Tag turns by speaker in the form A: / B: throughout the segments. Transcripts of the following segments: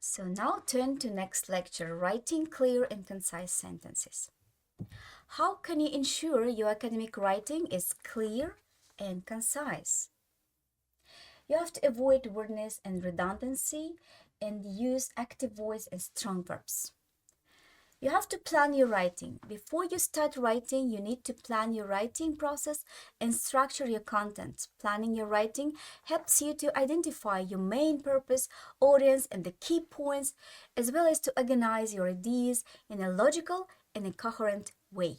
A: So now turn to next lecture, writing clear and concise sentences. How can you ensure your academic writing is clear and concise? You have to avoid wordiness and redundancy and use active voice and strong verbs. You have to plan your writing. Before you start writing, you need to plan your writing process and structure your content. Planning your writing helps you to identify your main purpose, audience, and the key points, as well as to organize your ideas in a logical and a coherent way.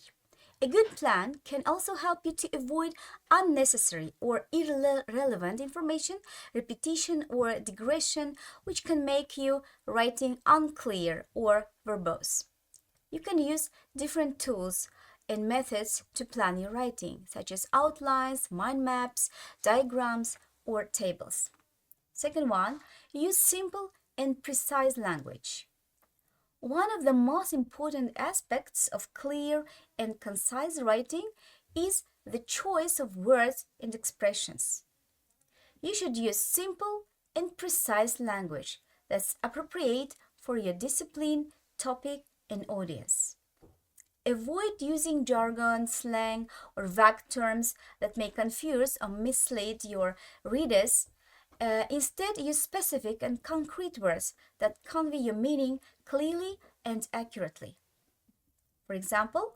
A: A good plan can also help you to avoid unnecessary or irrelevant information, repetition, or digression, which can make your writing unclear or verbose. You can use different tools and methods to plan your writing, such as outlines, mind maps, diagrams, or tables. Second one, use simple and precise language. One of the most important aspects of clear and concise writing is the choice of words and expressions. You should use simple and precise language that's appropriate for your discipline, topic, and audience. Avoid using jargon, slang, or vague terms that may confuse or mislead your readers. Instead, use specific and concrete words that convey your meaning clearly and accurately. For example,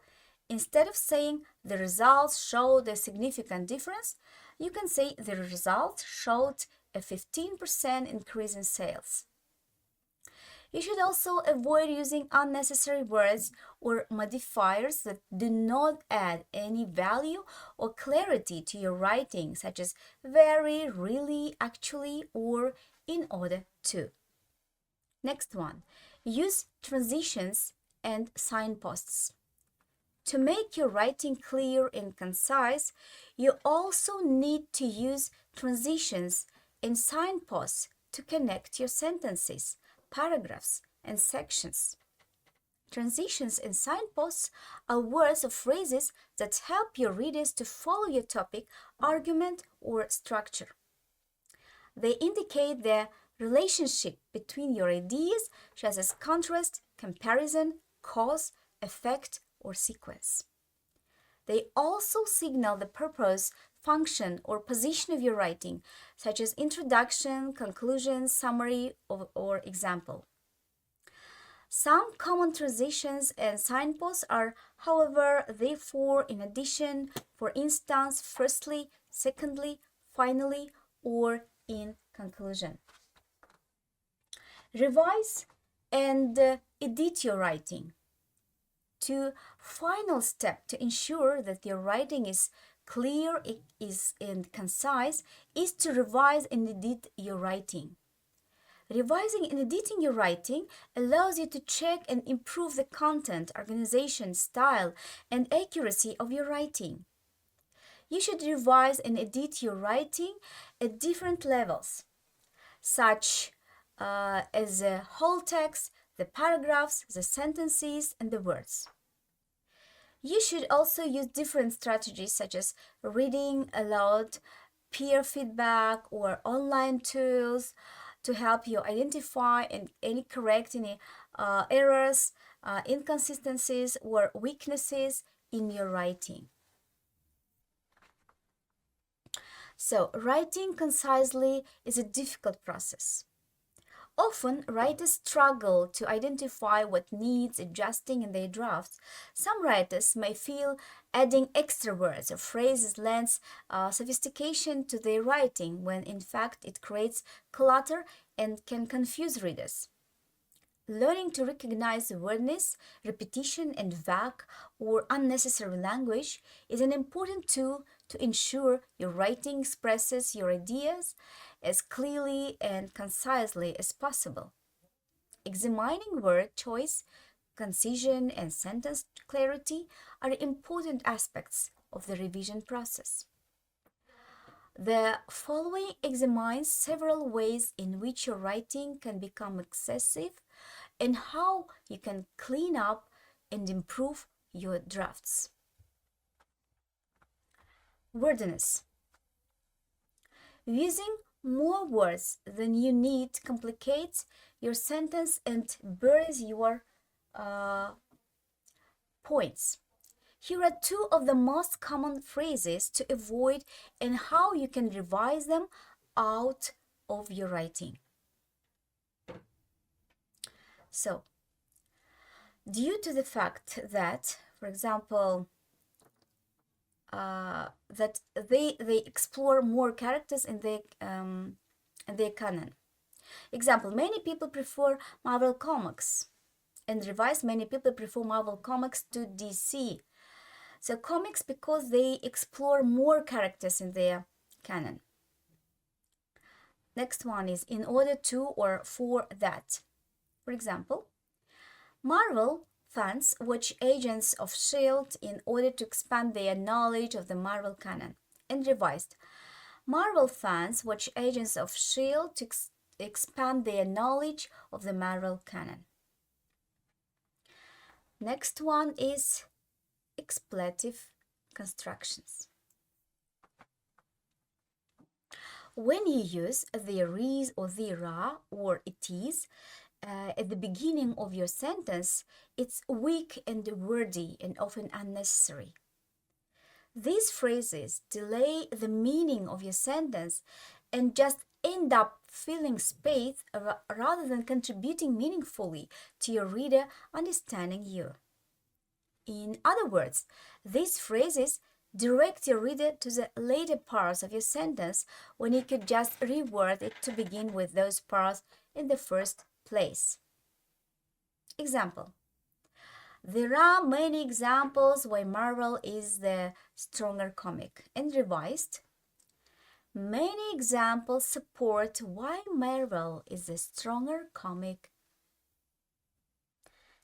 A: instead of saying the results showed a significant difference, you can say the results showed a 15% increase in sales. You should also avoid using unnecessary words or modifiers that do not add any value or clarity to your writing, such as very, really, actually, or in order to. Next one, use transitions and signposts. To make your writing clear and concise, you also need to use transitions and signposts to connect your sentences, paragraphs, and sections. Transitions and signposts are words or phrases that help your readers to follow your topic, argument, or structure. They indicate the relationship between your ideas, such as contrast, comparison, cause, effect, or sequence. They also signal the purpose, function, or position of your writing, such as introduction, conclusion, summary, or example. Some common transitions and signposts are, however, therefore, in addition, for instance, firstly, secondly, finally, or in conclusion. Revise and edit your writing. The final step to ensure that your writing is clear and concise is to revise and edit your writing. Revising and editing your writing allows you to check and improve the content, organization, style, and accuracy of your writing. You should revise and edit your writing at different levels, such as the whole text, the paragraphs, the sentences, and the words. You should also use different strategies such as reading aloud, peer feedback, or online tools to help you identify and correct any errors, inconsistencies, or weaknesses in your writing. So, writing concisely is a difficult process. Often, writers struggle to identify what needs adjusting in their drafts. Some writers may feel adding extra words or phrases lends sophistication to their writing, when in fact it creates clutter and can confuse readers. Learning to recognize wordiness, repetition, and vague or unnecessary language is an important tool to ensure your writing expresses your ideas as clearly and concisely as possible. Examining word choice, concision, and sentence clarity are important aspects of the revision process. The following examines several ways in which your writing can become excessive and how you can clean up and improve your drafts. Wordiness. Using more words than you need complicates your sentence and buries your points. Here are two of the most common phrases to avoid and how you can revise them out of your writing. So, due to the fact that, for example, that they explore more characters in their canon. Example, many people prefer Marvel Comics. And revised, many people prefer Marvel Comics to DC. So comics because they explore more characters in their canon. Next one is in order to or for that. For example, Marvel fans watch Agents of S.H.I.E.L.D. in order to expand their knowledge of the Marvel canon. And revised, Marvel fans watch Agents of S.H.I.E.L.D. to expand their knowledge of the Marvel canon. Next one is expletive constructions. When you use there is or there are or it is at the beginning of your sentence, it's weak and wordy and often unnecessary. These phrases delay the meaning of your sentence and just end up filling space rather than contributing meaningfully to your reader understanding you. In other words, these phrases direct your reader to the later parts of your sentence when you could just reword it to begin with those parts in the first place. Example. There are many examples why Marvel is the stronger comic. And revised, many examples support why Marvel is the stronger comic.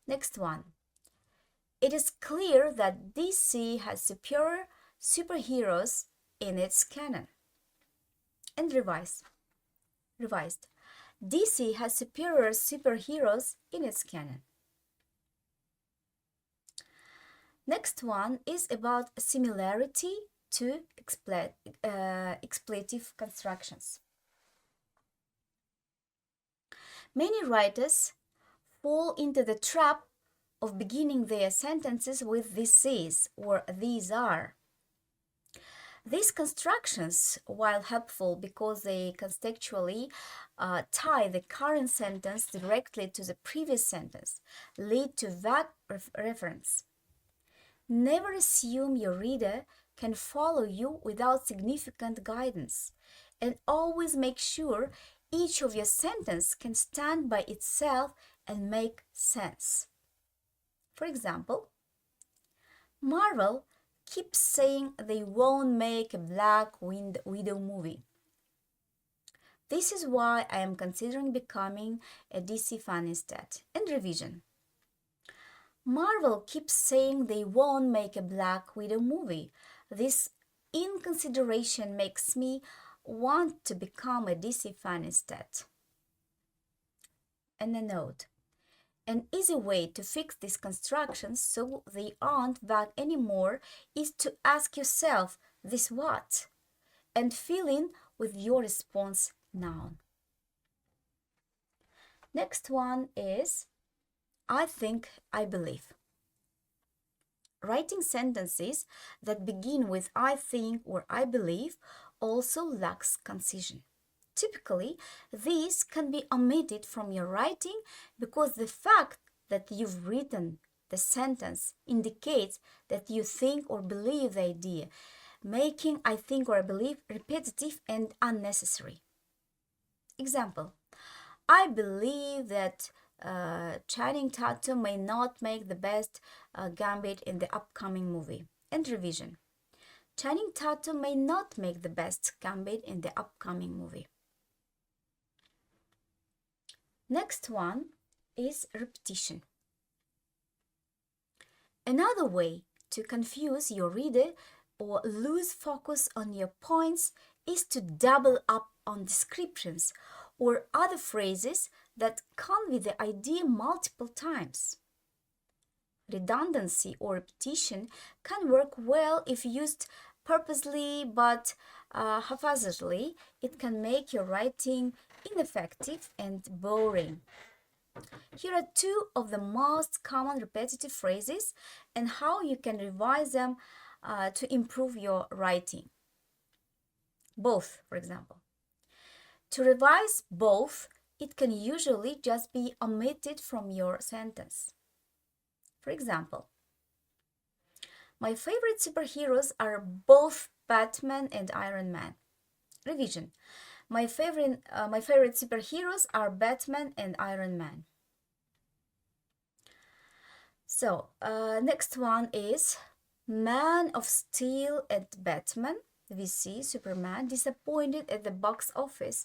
A: Next one. It is clear that DC has superior superheroes in its canon. And revised. DC has superior superheroes in its canon. Next one is about similarity to expletive constructions. Many writers fall into the trap of beginning their sentences with this is or these are. These constructions, while helpful because they contextually tie the current sentence directly to the previous sentence, lead to vague reference. Never assume your reader can follow you without significant guidance, and always make sure each of your sentences can stand by itself and make sense. For example, Marvel keeps saying they won't make a Black Widow movie. This is why I am considering becoming a DC fan instead. And revision. Marvel keeps saying they won't make a Black Widow movie. This inconsideration makes me want to become a DC fan instead. And a note. An easy way to fix these constructions so they aren't vague anymore is to ask yourself, this what? And fill in with your response noun. Next one is I think, I believe. Writing sentences that begin with I think or I believe also lacks concision. Typically, these can be omitted from your writing because the fact that you've written the sentence indicates that you think or believe the idea, making I think or I believe repetitive and unnecessary. Example, I believe that Channing Tatum may not make the best gambit in the upcoming movie. And revision. Channing Tatum may not make the best gambit in the upcoming movie. Next one is repetition. Another way to confuse your reader or lose focus on your points is to double up on descriptions or other phrases that convey the idea multiple times. redundancy or repetition can work well if used purposely, but haphazardly, it can make your writing ineffective and boring. Here are two of the most common repetitive phrases and how you can revise them to improve your writing. Both, for example. To revise both, it can usually just be omitted from your sentence. For example, my favorite superheroes are both Batman and Iron Man. Revision. My favorite superheroes are Batman and Iron Man. So, next one is Man of Steel and Batman. We see Superman disappointed at the box office,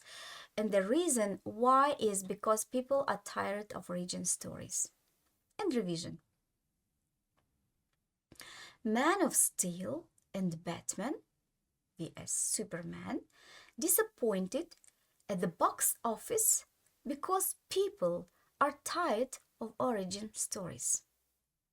A: and the reason why is because people are tired of origin stories. And revision. Man of Steel and Batman vs Superman disappointed at the box office because people are tired of origin stories.